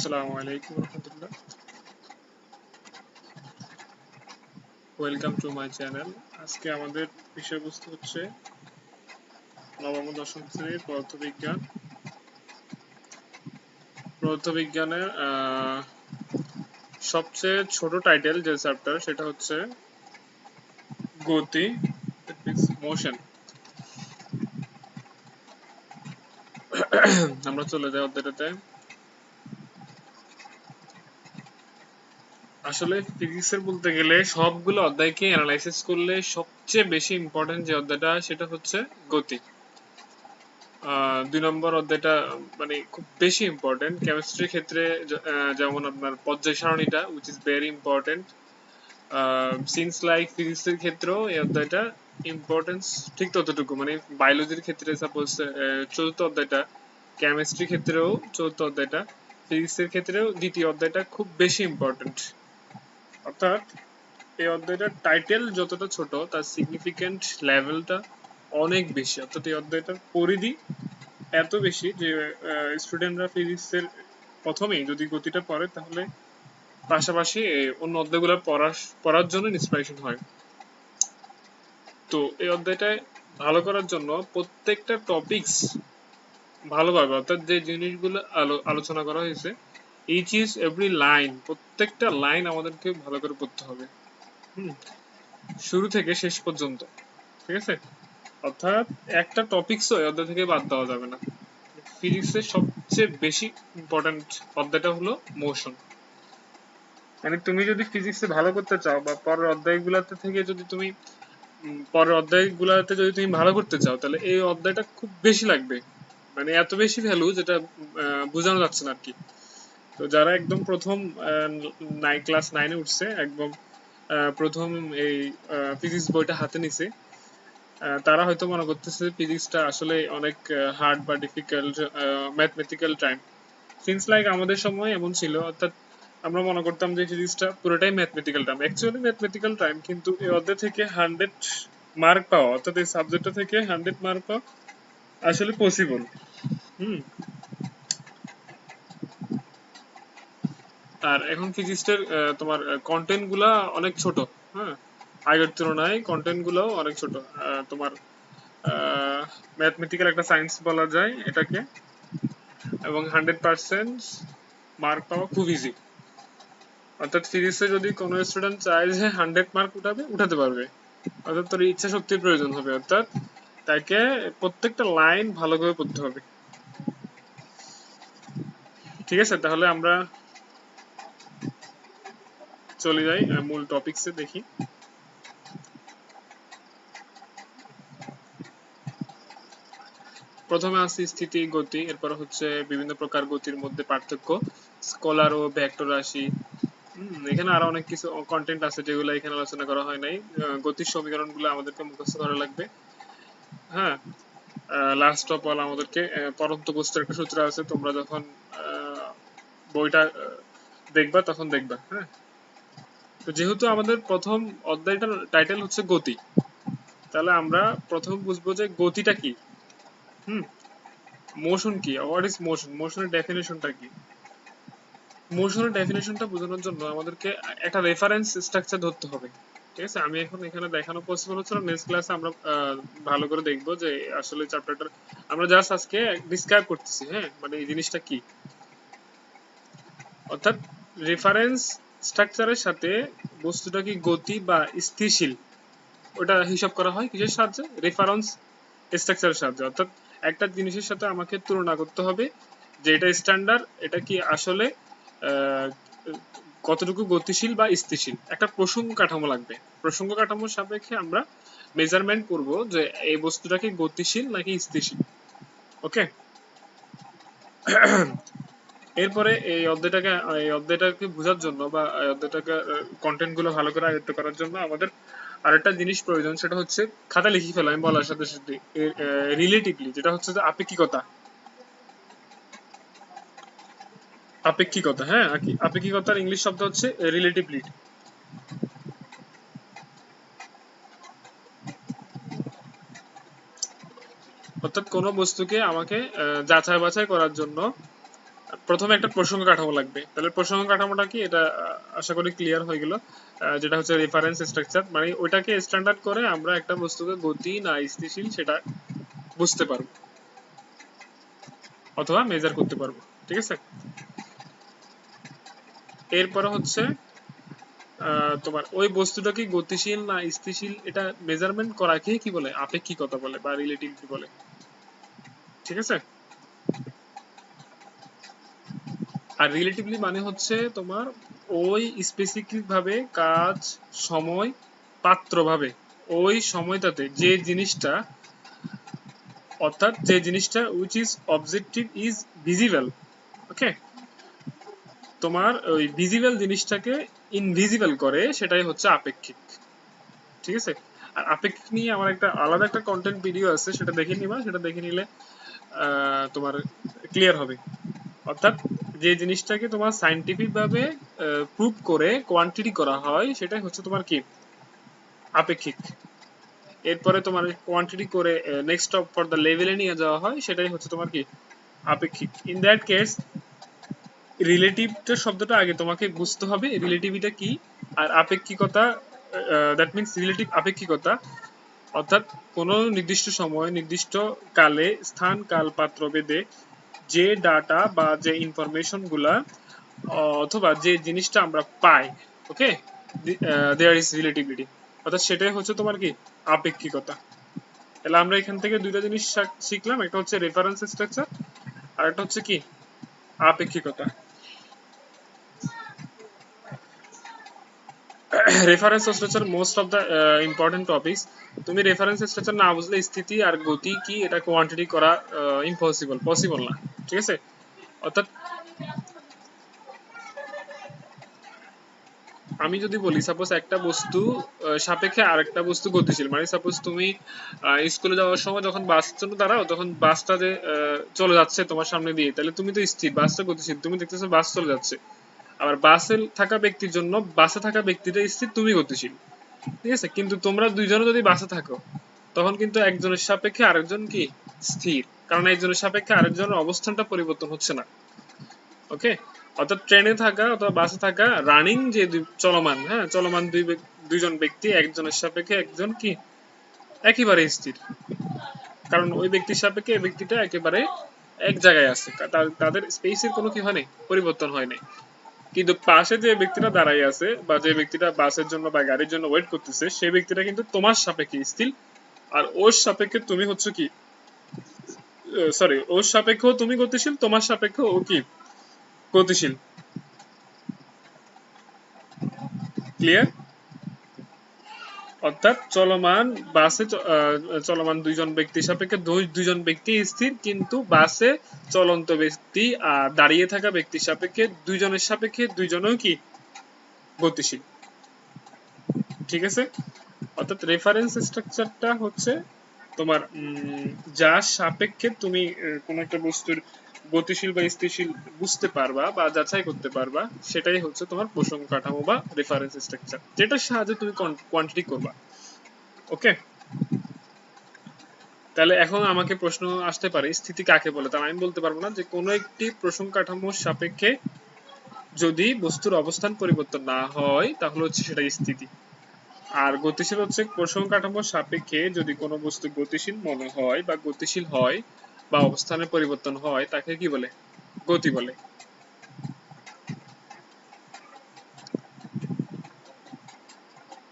আসসালামু আলাইকুম রহমতুল্লাহ। Welcome to my channel. আজকে আমাদের বিষয়বস্তু হচ্ছে নবম ও দশম শ্রেণীর পদার্থবিজ্ঞান। পদার্থবিজ্ঞানের সবচেয়ে ছোট টাইটেল যে চ্যাপ্টার সেটা হচ্ছে গতি, মোশন। আমরা চলে যাই অধ্যায়টাতে। আসলে ফিজিক্সের বলতে গেলে সবগুলো অধ্যায়কে অ্যানালাইসিস করলে সবচেয়ে বেশি ইম্পর্টেন্ট যে অধ্যায়টা সেটা হচ্ছে গতি। 2 নম্বর অধ্যায়টা মানে খুব বেশি ইম্পর্টেন্ট কেমিস্ট্রির ক্ষেত্রে। যেমন আপনার পর্যায় সারণীটা which is very important. Since like ফিজিক্সের ক্ষেত্রেও এই অধ্যায়টা ইম্পর্টেন্স ঠিক ততটুকু, মানে বায়োলজির ক্ষেত্রে সাপোজ চতুর্থ অধ্যায়টা, কেমিস্ট্রির ক্ষেত্রেও চতুর্থ অধ্যায়টা, ফিজিক্সের ক্ষেত্রেও দ্বিতীয় অধ্যায়টা খুব বেশি ইম্পর্টেন্ট। অর্থাৎ এই অধ্যায়টার টাইটেল যতটা ছোট তার সিগনিফিকেন্ট লেভেলটা অনেক বেশি। অর্থাৎ এই অধ্যায়টার পরিধি এত বেশি যে স্টুডেন্টরা ফিজিক্সের প্রথমেই যদি গতিটা পড়ে তাহলে পাশাপাশি অন্য অধ্যায়গুলো পড়ার জন্য ইন্সপিরেশন হয়। তো এই অধ্যায়টায় ভালো করার জন্য প্রত্যেকটা টপিকস ভালোভাবে, অর্থাৎ যে জিনিসগুলো আলোচনা করা হয়েছে, ইচ ইজ এভরি লাইন, প্রত্যেকটা লাইন আমাদেরকে ভালো করে পড়তে হবে, শুরু থেকে শেষ পর্যন্ত। ঠিক আছে? অর্থাৎ একটা টপিকসও এই অধ্যায় থেকে বাদ দেওয়া যাবে না। ফিজিক্সের সবচেয়ে বেশি ইম্পর্টেন্ট অধ্যায়টা হলো মোশন। মানে তুমি যদি ফিজিক্সে ভালো করতে চাও বা পরের অধ্যায়গুলোতে যদি তুমি ভালো করতে চাও তাহলে এই অধ্যায়টা খুব বেশি লাগবে। মানে এত বেশি ভ্যালু যেটা বোঝানো যাচ্ছে না আর কি। তো যারা একদম প্রথম ক্লাস 9-এ উঠছে, একদম প্রথম এই ফিজিক্স বইটা হাতে নিছে, তারা হয়তো মনে করতেছে ফিজিক্সটা আসলে অনেক হার্ড বা difficult mathematical time. Since like আমাদের সময় এমন ছিল, অর্থাৎ আমরা মনে করতাম যে ফিজিক্সটা পুরোটাই mathematical time. Actually mathematical time, কিন্তু এই অধ্যায় থেকে 100 মার্ক পাওয়া, অর্থাৎ এই সাবজেক্টটা থেকে 100 মার্ক পাওয়া আসলে পসিবল। আর এখন ফিজিক্সের তোমার কন্টেন্ট গুলা অনেক ছোট। হ্যাঁ, আগের তুলনায় কন্টেন্ট গুলাও অনেক ছোট। তোমার ম্যাথমেটিক্যাল একটা সায়েন্স বলা যায় এটাকে, এবং 100% মার্ক পাওয়া খুব ইজি। অর্থাৎ ফিজিক্সে যদি কোনো স্টুডেন্ট চায় যে 100 মার্ক উঠাতে পারবে, অর্থাৎ তোর ইচ্ছা শক্তির প্রয়োজন হবে। অর্থাৎ তাকে প্রত্যেকটা লাইন ভালো করে পড়তে হবে। ঠিক আছে, তাহলে আমরা চলে যাই মূল টপিকসে। দেখি, প্রথমে আছে স্থিতি, গতি, এরপর হচ্ছে বিভিন্ন প্রকার গতির মধ্যে পার্থক্য, স্কলার ও ভেক্টর রাশি। এখানে আরো অনেক কিছু কন্টেন্ট আছে যেগুলো এখানে আলোচনা করা হয় নাই। গতির সমীকরণগুলো আমাদেরকে মুখস্থ করা লাগবে। হ্যাঁ, লাস্ট অফ অল আমাদেরকে পরন্ত বস্তুর একটা সূত্র আছে, তোমরা যখন বইটা দেখবা তখন দেখবা। হ্যাঁ, তো যেহেতু আমাদের প্রথম অধ্যায়টার টাইটেল হচ্ছে গতি, তাহলে আমরা প্রথম বুঝবো যে গতিটা কি। মোশন কি, হোয়াট ইজ মোশন, মোশনের ডেফিনেশনটা কি। মোশনের ডেফিনেশনটা বোঝানোর জন্য আমাদেরকে একটা রেফারেন্স স্ট্রাকচার ধরতে হবে। ঠিক আছে, আমি এখন এখানে দেখানো পসিবল হচ্ছে না, নেক্সট ক্লাসে আমরা ভালো করে দেখবো যে আসলে চ্যাপ্টারটা আমরা জাস্ট আজকে ডিসক্রাইব করতেছি। হ্যাঁ, মানে এই জিনিসটা কি, অর্থাৎ রেফারেন্স স্ট্রাকচারের সাথে বস্তুটা কি গতি বা স্থিতিশীল ওটা হিসাব করা হয় কিসের সাহায্যে, রেফারেন্স স্ট্রাকচারের সাহায্যে। অর্থাৎ একটা জিনিসের সাথে আমাকে তুলনা করতে হবে যে এটা স্ট্যান্ডার্ড, এটা কি আসলে কতটুকু গতিশীল বা স্থিতিশীল। একটা প্রসঙ্গ কাঠামো লাগবে, প্রসঙ্গ কাঠামোর সাপেক্ষে আমরা মেজারমেন্ট করব যে এই বস্তুটা কি গতিশীল নাকি স্থিতিশীল। ওকে, এরপরে এই অধ্যায়টাকে বোঝার জন্য বা এই অধ্যায়টাকে কন্টেন্ট গুলো ভালো করে আয়ত্ত করার জন্য আমাদের আরেকটা জিনিস প্রয়োজন, সেটা হচ্ছে খাতা লিখে ফেলা। আমি বলার সাথে সাথে রিলেটিভলি, যেটা হচ্ছে যে আপেক্ষিকতা। আপেক্ষিকতা, হ্যাঁ, আপেক্ষিকতার ইংলিশ শব্দ হচ্ছে রিলেটিভিটি। অর্থাৎ কোনো বস্তুকে আমাকে যাচাই বাছাই করার জন্য প্রথমে একটা প্রসঙ্গ কাঠামো লাগবে। তাহলে প্রসঙ্গ কাঠামোটা কি, এটা আশা করি ক্লিয়ার হয়ে গেল। যেটা হচ্ছে রেফারেন্স স্ট্রাকচার, মানে ওইটাকে স্ট্যান্ডার্ড করে আমরা একটা বস্তুকে গতি না স্থিতিশীল সেটা বুঝতে পারবো অথবা মেজার করতে পারবো। ঠিক আছে, এরপরে হচ্ছে তোমার ওই বস্তুটা কি গতিশীল না স্থিতিশীল এটা মেজারমেন্ট করাকে কি বলে, আপেক্ষিকতা বলে বা রিলেটিভিটি বলে। ঠিক আছে, আর রিলেটিভলি মানে হচ্ছে তোমার ওই স্পেসিফিক ভাবে কাজ, সময়, পাত্র ভাবে ওই সময়টাতে যে জিনিসটা, অর্থাৎ যে জিনিসটা which is objective is visible. Okay, তোমার ওই ভিজিবল জিনিসটাকে ইনভিজিবল করে, সেটাই হচ্ছে আপেক্ষিক। ঠিক আছে, আর আপেক্ষিক নিয়ে আমার একটা আলাদা একটা কন্টেন্ট ভিডিও আছে, সেটা দেখে নিবা। সেটা দেখে নিলে তোমার ক্লিয়ার হবে। অর্থাৎ যে জিনিসটাকে তোমার সায়েন্টিফিক ভাবে প্রুভ করে কোয়ান্টিটি করা হয় সেটাই হচ্ছে তোমার কি আপেক্ষিক। এরপরে তোমার কোয়ান্টিটি করে নেক্সট অফ ফর দ্য লেভেলে নিয়ে যাওয়া হয়, সেটাই হচ্ছে তোমার কি আপেক্ষিক। ইন দ্যাট কেস রিলেটিভটা শব্দটা আগে তোমাকে বুঝতে হবে, রিলেটিভিটা কি। আর আপেক্ষিকতা, দ্যাট মিনস রিলেটিভ আপেক্ষিকতা, অর্থাৎ কোনো নির্দিষ্ট সময়, নির্দিষ্ট কালে, স্থান, কাল, পাত্র ভেদে যে ডাটা বা যে ইনফরমেশন গুলা অথবা যে জিনিসটা আমরা পাই, ওকে, দেয়ার ইজ রিলেটিভিটি, অর্থাৎ সেটাই হচ্ছে তোমার কি আপেক্ষিকতা। তাহলে আমরা এখান থেকে দুইটা জিনিস শিখলাম, একটা হচ্ছে রেফারেন্স স্ট্রাকচার আর একটা হচ্ছে কি আপেক্ষিকতা। Reference structure most of the important topics. তুমি রেফারেন্স স্ট্রাকচার না বুঝলে স্থিতি আর গতি কি এটা কোয়ান্টিটি করা পসিবল না। ঠিক আছে, অর্থাৎ আমি যদি বলি সাপোজ একটা বস্তু সাপেক্ষে আরেকটা বস্তু গতিশীল, মানে সাপোজ তুমি স্কুলে যাওয়ার সময় যখন বাসের জন্য দাঁড়াও, তখন বাসটা যে চলে যাচ্ছে তোমার সামনে দিয়ে, তাহলে তুমি তো স্থির, বাসটা গতিশীল, তুমি দেখতেছো বাস চলে যাচ্ছে। আবার বাসে থাকা ব্যক্তির জন্য বাসে থাকা ব্যক্তিটা স্থির, তুমি গতিশীল। ঠিক আছে, কিন্তু তোমরা দুইজনে যদি বাসে থাকো, তখন কিন্তু একজনের সাপেক্ষে আরেকজন কি স্থির, কারণ একজনের সাপেক্ষে আরেকজনের অবস্থানটা পরিবর্তন হচ্ছে না। ওকে, অর্থাৎ ট্রেনে থাকা অথবা বাসে থাকা রানিং যে চলমান, হ্যাঁ চলমান দুইজন ব্যক্তি, একজনের সাপেক্ষে একজন কি একেবারে স্থির, কারণ ওই ব্যক্তির সাপেক্ষে এই ব্যক্তিটা একেবারে এক জায়গায় আছে, তাদের স্পেসের কোনো কি হয়নি, পরিবর্তন হয় নাই। কিন্তু পাশে যে ব্যক্তিটা দাঁড়াই আছে বা যে ব্যক্তিটা বাসের জন্য বা গাড়ির জন্য ওয়েট করতেছে, সেই ব্যক্তিটা কিন্তু তোমার সাপেক্ষে স্থির, আর ওর সাপেক্ষে তুমি হচ্ছে কি সরি, ওর সাপেক্ষেও তুমি গতিশীল, তোমার সাপেক্ষে ও কি গতিশীল। ক্লিয়ার? অর্থাৎ চলমান বাসে চলমান দুইজন ব্যক্তির সাপেক্ষে দুইজন ব্যক্তি স্থির, কিন্তু বাসে চলন্ত ব্যক্তি আর দাঁড়িয়ে থাকা ব্যক্তির সাপেক্ষে দুইজনের সাপেক্ষে দুইজনেও কি গতিশীল। ঠিক আছে, অর্থাৎ রেফারেন্স স্ট্রাকচারটা হচ্ছে তোমার যার সাপেক্ষে তুমি কোনো একটা বস্তুর গতিশীল বা স্থিতিশীল বুঝতে পারবা বা যাচাই করতে পারবা, সেটাই হচ্ছে তোমার প্রসঙ্গ কাঠামো বা রেফারেন্স স্ট্রাকচার, যেটার সাহায্যে তুমি কোয়ান্টিটি করবা। ওকে, তাহলে এখন আমাকে প্রশ্ন আসতে পারে স্থিতি কাকে বলে, তাহলে আমি বলতে পারবো না যে কোনো একটি প্রসঙ্গ কাঠামোর সাপেক্ষে যদি বস্তুর অবস্থান পরিবর্তন না হয় তাহলে হচ্ছে সেটা স্থিতি। আর গতিশীল হচ্ছে প্রসঙ্গ কাঠামোর সাপেক্ষে যদি কোনো বস্তু গতিশীল মনে হয় বা গতিশীল হয় বা অবস্থানের পরিবর্তন হয়, তাকে কি বলে, গতি বলে।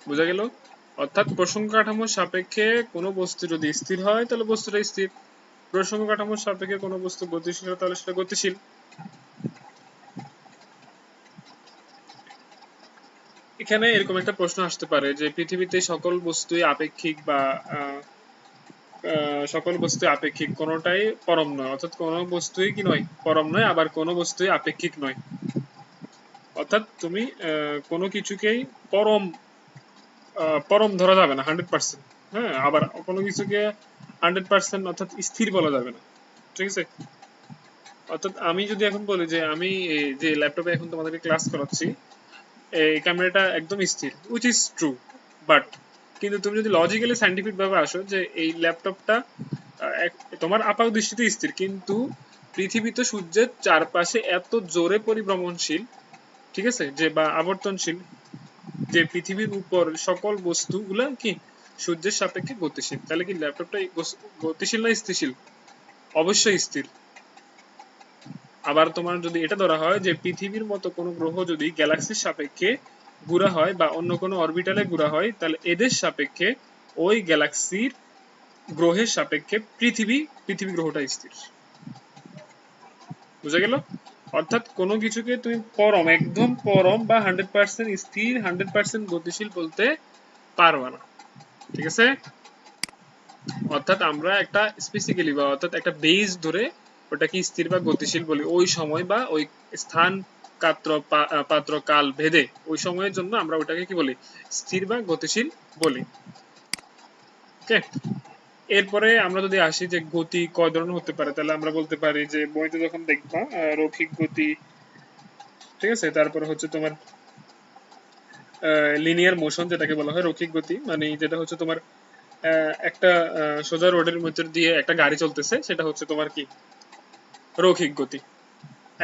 বোঝা গেল? অর্থাৎ প্রসঙ্গ কাঠামোর সাপেক্ষে কোনো বস্তু যদি স্থির হয় তাহলে বস্তুটা স্থির, প্রসঙ্গ কাঠামোর সাপেক্ষে কোনো বস্তু গতিশীল হয় তাহলে সেটা গতিশীল। এখানে এরকম একটা প্রশ্ন আসতে পারে যে পৃথিবীতে সকল বস্তুই আপেক্ষিক বা সকল বস্তু আপেক্ষিক, কোনোটাই পরম নয়, অর্থাৎ কোনো বস্তুই কি নয় পরম নয়, আবার কোনো বস্তুই আপেক্ষিক নয়। অর্থাৎ তুমি কোনো কিছুকেই পরম পরম ধরা যাবে না 100%, হ্যাঁ, আবার কোনো কিছুকে 100% অর্থাৎ স্থির বলা যাবে না। ঠিক আছে, অর্থাৎ আমি যদি এখন বলি যে আমি যে ল্যাপটপে এখন তোমাদেরকে ক্লাস করাচ্ছি, এই ক্যামেরাটা একদম স্থির, উইচ ইজ ট্রু, বাট কিন্তু তুমি যদি লজিক্যালি সাইন্টিফিক ভাবে আসো যে এই ল্যাপটপটা তোমার আপাত দৃষ্টিতে স্থির, কিন্তু পৃথিবী তো সূর্যের চারপাশে এত জোরে পরিভ্রমণশীল, ঠিক আছে, যে বা আবর্তনশীল, যে পৃথিবীর উপর সকল বস্তুগুলা কি সূর্যের সাপেক্ষে গতিশীল। তাহলে কি ল্যাপটপটা গতিশীল না স্থিতিশীল? অবশ্যই স্থির। আবার তোমার যদি এটা ধরা হয় যে পৃথিবীর মতো কোনো গ্রহ যদি গ্যালাক্সির সাপেক্ষে ঘোরা হয় বা অন্য কোনো অরবিটালে ঘোরা হয়, তাহলে এদের সাপেক্ষে ওই গ্যালাক্সির গ্রহের সাপেক্ষে পৃথিবী গ্রহটা স্থির। বুঝা গেল? অর্থাৎ কোনো কিছুকে তুমি পরম, একদম পরম বা 100% স্থির, 100% গতিশীল বলতে পারবা না। ঠিক আছে? অর্থাৎ আমরা একটা স্পেসিক্যালি বা অর্থাৎ একটা বেস ধরে ওটাকে স্থির বা গতিশীল বলি ওই সময় বা ওই স্থান পাত্র কাল ভেদে ওই সময়ের জন্য আমরা ওটাকে কি বলি? স্থির বা গতিশীল বলি। ওকে, এরপরে আমরা যদি আসি যে গতি কয় ধরনের হতে পারে, তাহলে আমরা বলতে পারি যে বইতে যখন দেখবা রৈখিক গতি, ঠিক আছে, তারপরে হচ্ছে তোমার লিনিয়ার মোশন যেটাকে বলা হয় রৈখিক গতি, মানে যেটা হচ্ছে তোমার একটা সোজা রোডের মধ্যে দিয়ে একটা গাড়ি চলতেছে, সেটা হচ্ছে তোমার কি রৈখিক গতি।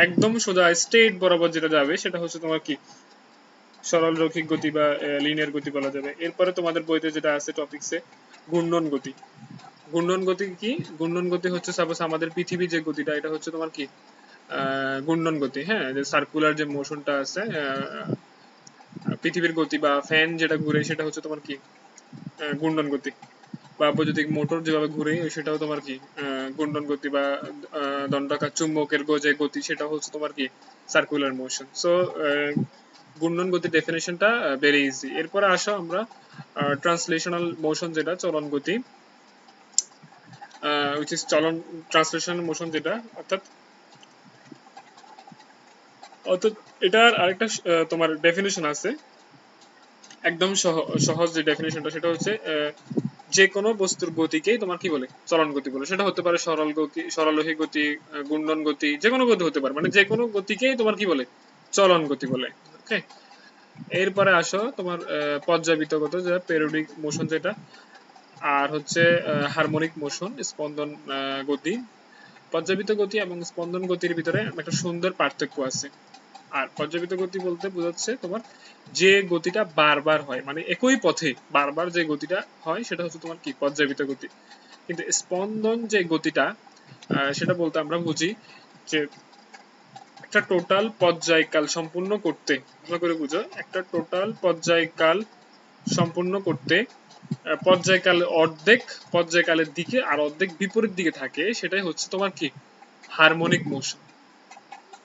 একদম সোজা স্ট্রেট বরাবর যেটা যাবে সেটা হচ্ছে তোমার কি সরল রৈখিক গতি বা লিনিয়ার গতি বলা যাবে। এরপরে তোমাদের বইতে যেটা আছে টপিকসে ঘূর্ণন গতি। ঘূর্ণন গতি কি? ঘূর্ণন গতি হচ্ছে সাপোজ আমাদের পৃথিবীর যে গতিটা এটা হচ্ছে তোমার কি ঘূর্ণন গতি। হ্যাঁ, যে সার্কুলার যে মোশনটা আছে পৃথিবীর গতি বা ফ্যান যেটা ঘুরে সেটা হচ্ছে তোমার কি ঘূর্ণন গতি, বা বৈদ্যুতিক মোটর যেভাবে ঘুরে সেটাও তোমার কি ঘূর্ণন গতি, বা দণ্ডাকার চুম্বকের যে গতি সেটা হচ্ছে তোমার কি সার্কুলার মোশন। সো ঘূর্ণন গতির ডেফিনেশনটা ভেরি ইজি। এরপরে আসো আমরা ট্রান্সলেশনাল মোশন যেটা চলন গতি, which is চলন ট্রান্সলেশনাল মোশন যেটা, অর্থাৎ অর্থাৎ এটার আরেকটা তোমার ডেফিনেশন আছে একদম সহজ যে ডেফিনেশনটা সেটা হচ্ছে যে কোনো বস্তুর গতিকেই তোমার কি বলে? চলন গতি বলে। সেটা হতে পারে সরল গতি, সরলরৈখিক গতি, ঘূর্ণন গতি, যে কোনো গতি হতে পারে, মানে যে কোনো গতিকেই তোমার কি বলে? চলন গতি বলে। ওকে, এরপরে আসো তোমার পর্যাবৃত্তগত যে পেরিয়ডিক মোশন যেটা, আর হচ্ছে হারমোনিক মোশন স্পন্দন গতি। পর্যাবৃত্ত গতি এবং স্পন্দন গতির ভিতরে একটা সুন্দর পার্থক্য আছে। আর পর্যাবৃত্ত গতি বলতে বোঝাচ্ছে তোমার যে গতিটা বারবার হয়, মানে একই পথে বারবার যে গতিটা হয় সেটা হচ্ছে তোমার কি পর্যাবৃত্ত গতি। কিন্তু স্পন্দন যে গতিটা সেটা বলতে আমরা বুঝি যে একটা টোটাল পর্যায়কাল সম্পূর্ণ করতে, ভালো করে বুঝো, একটা টোটাল পর্যায়কাল সম্পূর্ণ করতে পর্যায়কাল অর্ধেক পর্যায়কালের দিকে আর অর্ধেক বিপরীত দিকে থাকে, সেটাই হচ্ছে তোমার কি হারমোনিক মোশন।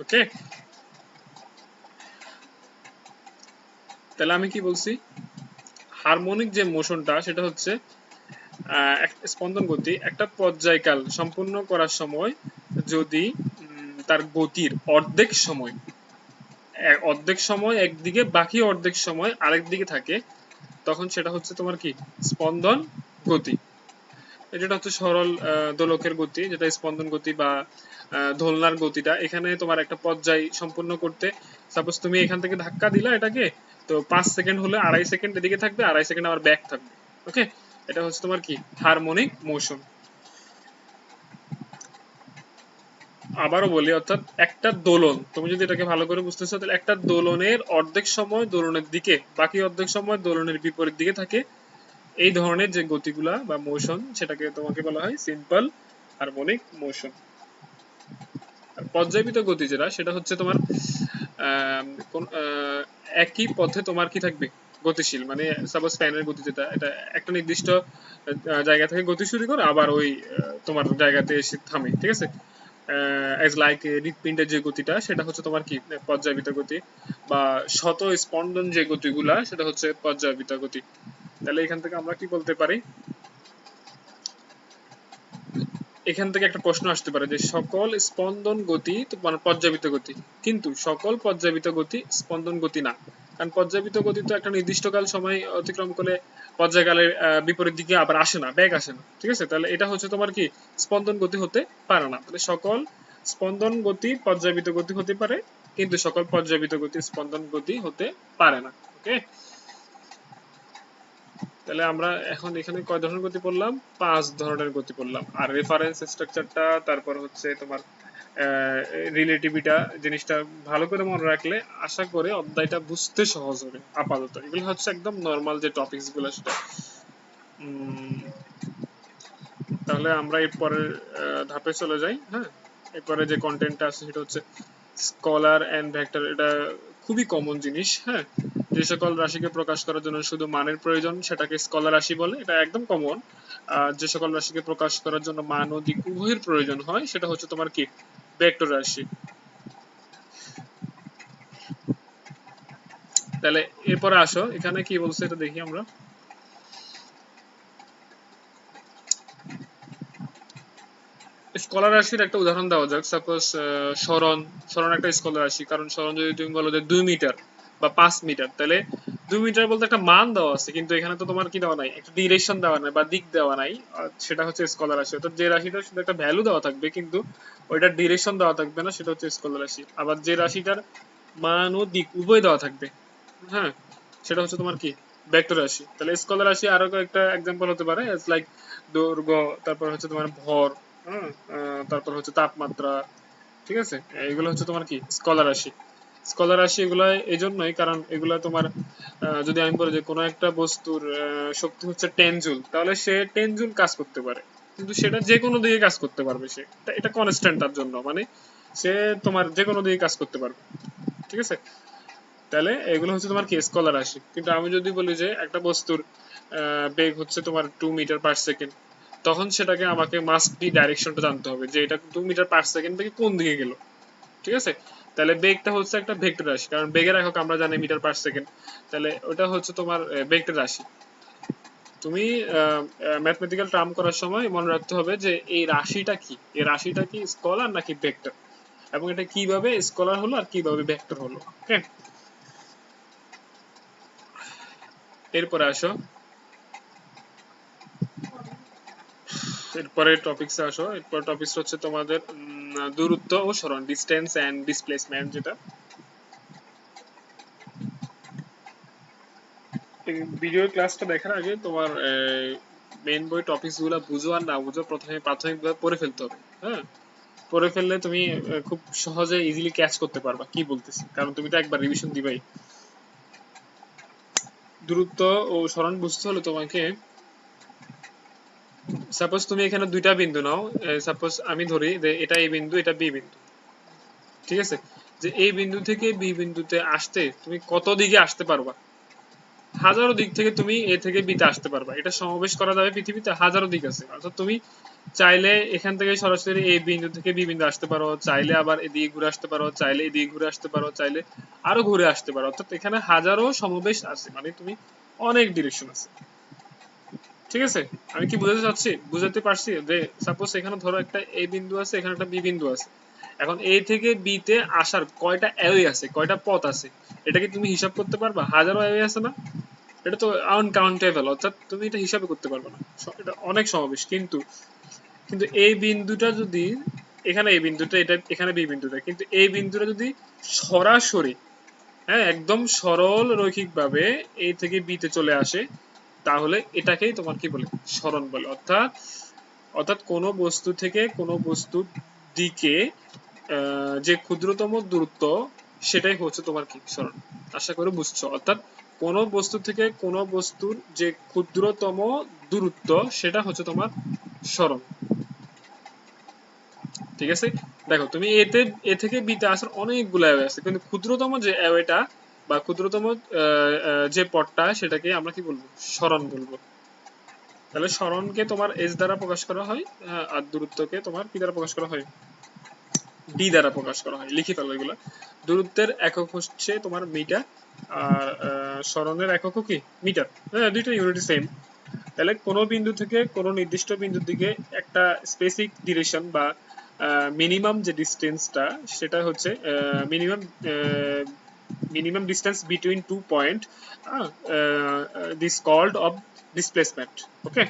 ওকে, তাহলে আমি কি বলছি? হারমোনিক যে মোশনটা সেটা হচ্ছে স্পন্দন গতি একটা পর্যায়কাল সম্পূর্ণ করার সময় যদি তার গতির অর্ধেক সময় একদিকে বাকি অর্ধেক সময় আরেক দিকে থাকে, তখন সেটা হচ্ছে তোমার কি স্পন্দন গতি। যেটা হচ্ছে সরল দোলকের গতি, যেটা স্পন্দন গতি বা দোলনার গতিটা, এখানে তোমার একটা পর্যায় সম্পূর্ণ করতে সাপোজ তুমি এখান থেকে ধাক্কা দিলা এটাকে, তো 5 সেকেন্ড হলে 2.5 সেকেন্ড এদিকে থাকবে, 2.5 সেকেন্ড আবার ব্যাক থাকবে। ওকে, এটা হচ্ছে তোমার কি হারমোনিক মোশন। আবারও বলি, অর্থাৎ একটা দোলন, তুমি যদি এটাকে ভালো করে বুঝতে চাও তাহলে একটা দোলনের অর্ধেক সময় দোলনের দিকে, বাকি অর্ধেক সময় দোলনের বিপরীত দিকে থাকে, এই ধরনের যে গতিগুলা বা মোশন সেটাকে তোমাকে বলা হয় সিম্পল হারমোনিক মোশন। আর পর্যায়বৃত্ত গতি যেটা সেটা হচ্ছে তোমার একই পথে তোমার কি থাকবে গতিশীল, মানে সাপোজ ফ্যানের গতি যেটা, এটা একটা নির্দিষ্ট জায়গা থেকে গতি শুরু করে আবার ওই তোমার জায়গাতে এসে থামে, ঠিক আছে, এজ লাইক হৃৎপিণ্ডের যে গতিটা সেটা হচ্ছে তোমার কি পর্যায়বৃত্ত গতি, বা শত স্পন্দন যে গতিগুলা সেটা হচ্ছে পর্যায়বৃত্ত গতি। তাহলে এখান থেকে আমরা কি বলতে পারি? এখান থেকে একটা প্রশ্ন আসতে পারে যে সকল স্পন্দন গতি মানে পর্যাবৃত্ত গতি, কিন্তু সকল পর্যাবৃত্ত গতি স্পন্দন গতি না, কারণ পর্যাবৃত্ত গতি তো একটা নির্দিষ্ট কাল সময় অতিক্রম করে পর্যায়কালের বিপরীত দিকে আবার আসে না, ব্যাক আসে না, ঠিক আছে, তাহলে এটা হচ্ছে তোমার কি স্পন্দন গতি হতে পারে না। তাহলে সকল স্পন্দন গতি পর্যাবৃত্ত গতি হতে পারে, কিন্তু সকল পর্যাবৃত্ত গতি স্পন্দন গতি হতে পারে না। ওকে, তাহলে আমরা এখন এখানে কয় ধরনের গতি পড়লাম? 5 ধরনের গতি পড়লাম। আর রেফারেন্স স্ট্রাকচারটা, তারপর হচ্ছে তোমার রিলেটিভিটা জিনিসটা ভালো করে মনে রাখলে আশা করে অধ্যায়টা বুঝতে সহজ হবে। আপাতত এগুলো হচ্ছে একদম নর্মাল যে টপিকস গুলো সেটা। তাহলে আমরা এরপরের ধাপে চলে যাই। হ্যাঁ, এরপরে যে কন্টেন্টটা আছে সেটা হচ্ছে স্কলার এন্ড ভেক্টর। এটা খুবই কমন জিনিস। হ্যাঁ, যে সকল রাশিকে প্রকাশ করার জন্য শুধু মানের প্রয়োজন সেটাকে স্কলার রাশি বলে, এটা একদম কমন। আর যে সকল রাশিকে প্রকাশ করার জন্য মান ও দিক উভয়ের প্রয়োজন হয় সেটা হচ্ছে তোমার কি ভেক্টর রাশি। তাহলে এরপরে আসো, এখানে কি বলছে এটা দেখি আমরা। স্কলার রাশির একটা উদাহরণ দেওয়া যাক। সাপোজ সরণ, সরণ একটা স্কলার রাশি। কারণ সরণ যদি তুমি বলো যে 2 মিটার বা 5 মিটার, তাহলে 2 মিটার বলতে একটা মান দেওয়া আছে, কিন্তু এখানে তো তোমার কি দেওয়া নাই, একটা ডিরেকশন দেওয়া নাই বা দিক দেওয়া নাই। সেটা হচ্ছে স্কলার রাশি। অর্থাৎ যে রাশিটা শুধু একটা ভ্যালু দেওয়া থাকবে কিন্তু ওইটার ডিরেকশন দেওয়া থাকবে না, সেটা হচ্ছে স্কলার রাশি। আবার যে রাশিটার মান ও দিক উভয় দেওয়া থাকবে, হ্যাঁ, সেটা হচ্ছে তোমার কি ভেক্টর রাশি। তাহলে স্কলার রাশি আরো একটা এক্সাম্পল হতে পারে লাইক দৈর্ঘ্য, তারপর হচ্ছে তোমার ভর, হ্যাঁ, তারপর হচ্ছে তাপমাত্রা। ঠিক আছে, এগুলো হচ্ছে তোমার কি স্কলার রাশি। স্কলার রাশি এগুলো এই জন্যই কারণ এগুলো তোমার যদি আমি বলি যে কোনো একটা বস্তুর শক্তি হচ্ছে 10 জুল, তাহলে সে 10 জুল কাজ করতে পারে, কিন্তু সেটা যে কোনো দিকে কাজ করতে পারবে। সে এটা কনস্ট্যান্ট তার জন্য, মানে সে তোমার যে কোনো দিকে কাজ করতে পারবে। ঠিক আছে, তাহলে এগুলো হচ্ছে তোমার কি স্কলার রাশি। কিন্তু আমি যদি বলি যে একটা বস্তুর বেগ হচ্ছে তোমার 2 মিটার পার সেকেন্ড, তখন সেটাকে আমাকে মাস্ট বি ডাইরেকশনটা জানতে হবে যে এটা 2 মিটার পার সেকেন্ড থেকে কোন দিকে গেল। ঠিক আছে, তাহলে বেগটা হচ্ছে একটা ভেক্টর রাশি, কারণ বেগের একক আমরা জানি মিটার পার সেকেন্ড। তাহলে ওটা হচ্ছে তোমার ভেক্টর রাশি। তুমি ম্যাথমেটিক্যাল টার্ম করার সময় মনে রাখতে হবে যে এই রাশিটা কি, এই রাশিটা কি স্কলার নাকি ভেক্টর, এবং এটা কিভাবে স্কলার হলো আর কিভাবে ভেক্টর হলো। ওকে, এরপরে আসো, এরপরে টপিকসে আসো। এরপর টপিকস হচ্ছে তোমাদের দূরত্ব ও সরণ, ডিসটেন্স এন্ড ডিসপ্লেসমেন্ট। যেটা ভিডিও ক্লাসটা দেখার আগে তোমার মেইন বই টপিকস গুলা বুঝো আর না বুঝো প্রথমে প্রাথমিকভাবে পড়ে ফেলতে হবে। হ্যাঁ, পড়ে ফেললে তুমি খুব সহজে ইজিলি ক্যাচ করতে পারবা কি বলতেছি, কারণ তুমি তো একবার রিভিশন দিবাই। দূরত্ব ও সরণ বুঝতে হলে তোমাকে, সাপোজ তুমি এখানে দুইটা বিন্দু নাও। সাপোজ আমি ধরি যে এটা এ বিন্দু, এটা বি বিন্দু। ঠিক আছে, যে এই বিন্দু থেকে বি বিন্দুতে আসতে তুমি কত দিকে আসতে পারবা, হাজারো দিক থেকে তুমি এ থেকে বিতে আসতে পারবা। এটা সমাবেশ করা যাবে পৃথিবীতে হাজারো দিক আছে। অর্থাৎ তুমি চাইলে এখান থেকে সরাসরি এই বিন্দু থেকে বি বিন্দু আসতে পারো, চাইলে আবার এদিকে ঘুরে আসতে পারো, চাইলে এদিকে ঘুরে আসতে পারো, চাইলে আরো ঘুরে আসতে পারো। অর্থাৎ এখানে হাজারো সমাবেশ আছে, মানে তুমি অনেক ডিরেকশন আছে। ঠিক আছে, আমি কি বুঝাতে চাচ্ছি, বুঝাতে পারছি যে সাপোজ এখানে ধরো একটা এ বিন্দু আছে, এখানে একটা বি বিন্দু আছে। এখন এ থেকে বি তে আসার কয়টা ওয়ে আছে, কয়টা পথ আছে, এটা কি তুমি হিসাব করতে পারবা? হাজারো ওয়ে আছে না, এটা তো আনকাউন্টেবল। অর্থাৎ তুমি এটা হিসাবে করতে পারবে না, এটা অনেক সমাবেশ। কিন্তু কিন্তু এই বিন্দুটা যদি, এখানে এই বিন্দুটা, এটা এখানে বি বিন্দুটা, কিন্তু এই বিন্দুটা যদি সরাসরি, হ্যাঁ, একদম সরল রৈখিক ভাবে এ থেকে বি তে চলে আসে, তাহলে এটাকেই তোমার কি বলে, সরণ বলে। অর্থাৎ অর্থাৎ কোন বস্তু থেকে কোন বস্তুর দিকে যে ক্ষুদ্রতম দূরত্ব, সেটাই হচ্ছে তোমার কি সরণ। আশা করি বুঝছো। অর্থাৎ কোন বস্তু থেকে কোন বস্তুর যে ক্ষুদ্রতম দূরত্ব, সেটা হচ্ছে তোমার সরণ। ঠিক আছে, দেখো তুমি এ থেকে বিতে আসার অনেকগুলো ওয়ে আছে, কিন্তু ক্ষুদ্রতম যে ওয়েটা বা ক্ষুদ্রতম যে পথটা, সেটাকে আমরা কি বলবো, সরণ বলবো। তাহলে সরণকে তোমার এস দ্বারা প্রকাশ করা হয়, আর দূরত্বকে তোমার কি দ্বারা প্রকাশ করা হয়, ডি দ্বারা প্রকাশ করা হয়। লিখে ফেলো এগুলো। দূরত্বের একক হচ্ছে তোমার মিটার, আর সরণের এককও কি মিটার। হ্যাঁ, দুইটা ইউনিট সেম। তাহলে কোনো বিন্দু থেকে কোনো নির্দিষ্ট বিন্দুর দিকে একটা স্পেসিফিক ডিরেকশন বা মিনিমাম যে ডিস্টেন্সটা, সেটা হচ্ছে minimum distance between two point, this called of displacement. Okay,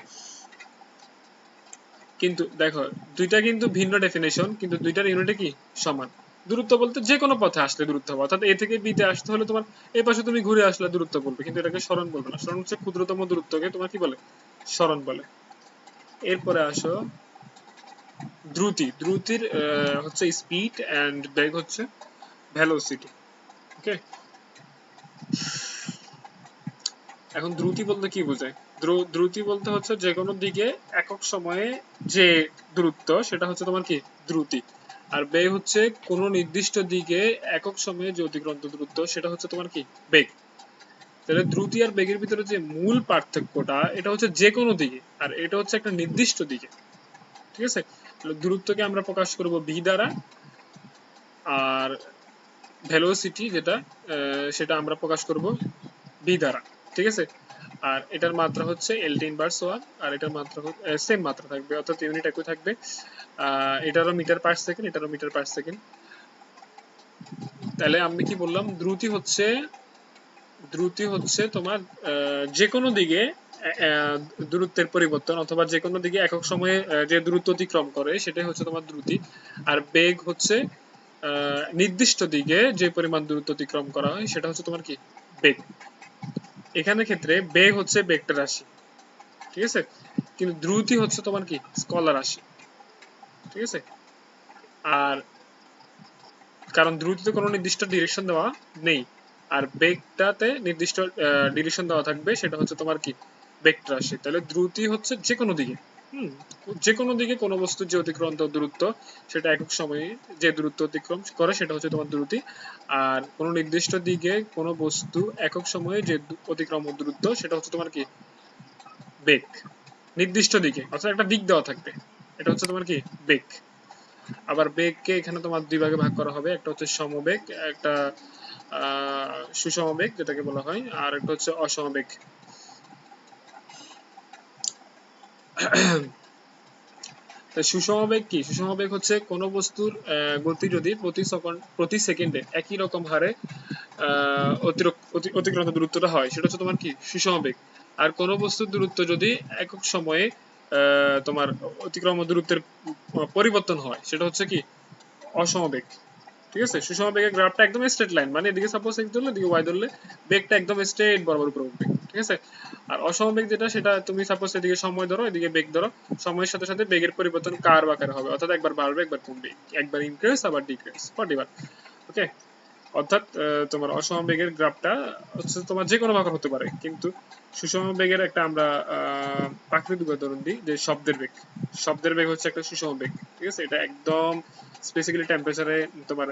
কিন্তু দেখো দুইটা কিন্তু ভিন্ন ডেফিনেশন, কিন্তু দুইটার ইউনিটে কি সমান। দূরত্ব বলতে যে কোনো পথে আসলে দূরত্ব হবে, অর্থাৎ এ থেকে বি তে আসতে হলে তোমার এই পাশে তুমি ঘুরে আসলে দূরত্ব বলবে, কিন্তু এটাকে সরণ বলবে না। সরণ হচ্ছে ক্ষুদ্রতম দূরত্বকে তোমার কি বলে, সরণ বলে। এরপরে আসো, দ্রুতির হচ্ছে স্পিড এন্ড বেগ হচ্ছে ভেলোসিটি। ওকে, এখন দ্রুতি বলতে কি বোঝায়? দ্রুতি বলতে হচ্ছে যে কোনো দিকে একক সময়ে যে দূরত্ব সেটা হচ্ছে তোমার কি দ্রুতি। আর বেগ হচ্ছে কোনো নির্দিষ্ট দিকে একক সময়ে যে অতিক্রান্ত দূরত্ব সেটা হচ্ছে তোমার কি বেগ। তাহলে দ্রুতি আর বেগের ভিতরে যে মূল পার্থক্যটা এটা হচ্ছে যে কোনো দিকে, আর এটা হচ্ছে একটা নির্দিষ্ট দিকে। ঠিক আছে, দূরত্বকে আমরা প্রকাশ করব ভি দ্বারা, আর ভেলোসিটি যেটা সেটা আমরা প্রকাশ করব বি দ্বারা। ঠিক আছে, আর এটার মাত্রা হচ্ছে এল ইনভার্স 1, আর এটার মাত্রা সেম মাত্রা থাকবে, অর্থাৎ ইউনিট একই থাকবে। এটারও মিটার পার সেকেন্ড, এটারও মিটার পার সেকেন্ড। তাহলে আমি কি বললাম, দ্রুতি হচ্ছে তোমার যে কোনো দিকে দূরত্বের পরিবর্তন, অথবা যে কোনো দিকে একক সময়ে যে দূরত্ব অতিক্রম করে সেটাই হচ্ছে তোমার দ্রুতি। আর বেগ হচ্ছে নির্দিষ্ট দিকে যে পরিমাণ দূরত্ব অতিক্রম করা হয় সেটা হচ্ছে তোমার কি বেগ। এখানে ক্ষেত্রে বেগ হচ্ছে ভেক্টর রাশি, ঠিক আছে, কিন্তু দ্রুতি হচ্ছে তোমার কি স্কলার রাশি। ঠিক আছে, আর কারণ দ্রুতিতে কোনো নির্দিষ্ট ডিরেকশন দেওয়া নেই, আর বেগটাতে নির্দিষ্ট ডিরেকশন দেওয়া থাকবে, সেটা হচ্ছে তোমার কি ভেক্টর রাশি। তাহলে দ্রুতি হচ্ছে যে কোনো দিকে, যে কোনো দিকে কোনো বস্তুর যে অতিক্রান্ত দূরত্ব সেটা একক সময়ে যে দূরত্ব অতিক্রম করে সেটা হচ্ছে তোমার দ্রুতি। আর কোনো নির্দিষ্ট দিকে কোনো বস্তু একক সময়ে যে অতিক্রম দূরত্ব সেটা হচ্ছে তোমার কি বেগ। নির্দিষ্ট দিকে, অর্থাৎ একটা দিক দেওয়া থাকবে, এটা হচ্ছে তোমার কি বেগ। আবার বেগকে এখানে তোমার দুই ভাগে ভাগ করা হবে, একটা হচ্ছে সমবেগ, একটা সুষমবেগ যেটাকে বলা হয়, আর একটা হচ্ছে অসমবেগ। সুষমবেগ কি? সুষমবেগ হচ্ছে কোন বস্তুর গতি যদি প্রতি সেকেন্ডে একই রকম হারে অতিক্রান্ত দূরত্বটা হয় সেটা হচ্ছে তোমার কি সুষমবেগ। আর কোন বস্তুর দূরত্ব যদি একক সময়ে তোমার অতিক্রম দূরত্বের পরিবর্তন হয় সেটা হচ্ছে কি অসমবেগ। ঠিক আছে, সুষম বেগের গ্রাফটা একদম স্ট্রেট লাইন, মানে এদিকে সাপোজ এক্স ধরলে এদিকে ওয়াই ধরলে বেগটা একদম স্ট্রেট বরাবর উপরে উঠবে। ঠিক আছে, আর অসম বেগ যেটা সেটা তুমি সাপোজ এদিকে সময় ধরো এদিকে বেগ ধরো, সময়ের সাথে সাথে বেগের পরিবর্তন কার্ভ আকারে হবে, অর্থাৎ একবার বাড়বে একবার কমবে, একবার ইনক্রিজ আবার ডিক্রিজ প্রতিবার। ওকে, অর্থাৎ তোমার অসম বেগের গ্রাফটা হচ্ছে তোমার যে কোনো ভাগ হতে পারে, কিন্তু সুষম বেগের একটা আমরা প্রাকৃতিক উদাহরণ দিই যে শব্দের বেগ হচ্ছে একটা সুষম বেগ। ঠিক আছে, এটা একদম স্পেসিক্যালি টেম্পারেচারে তোমার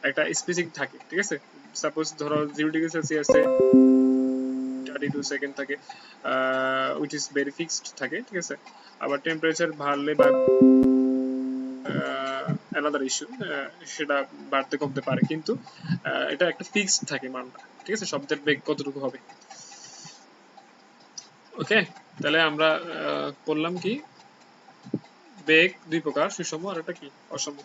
একটা স্পেসিফিক থাকে। ঠিক আছে, সাপোজ ধরো 0°C 32 সেকেন্ড থাকে, উইচ ইজ ভেরি ফিক্সড থাকে। ঠিক আছে, আবার টেম্পারেচার বাড়লে বা অ্যানাদার ইস্যু, সেটা বাড়তে কমতে পারে, কিন্তু এটা একটা ফিক্সড থাকে মানটা। ঠিক আছে, শব্দের বেগ কতটুকু হবে। ওকে, তাহলে আমরা বললাম কি বেগ দুই প্রকার, সুষম আর একটা কি অসম।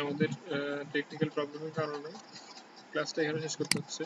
আমাদের টেকনিক্যাল প্রবলেমের কারণে ক্লাসটা এখানে শেষ করতে হচ্ছে।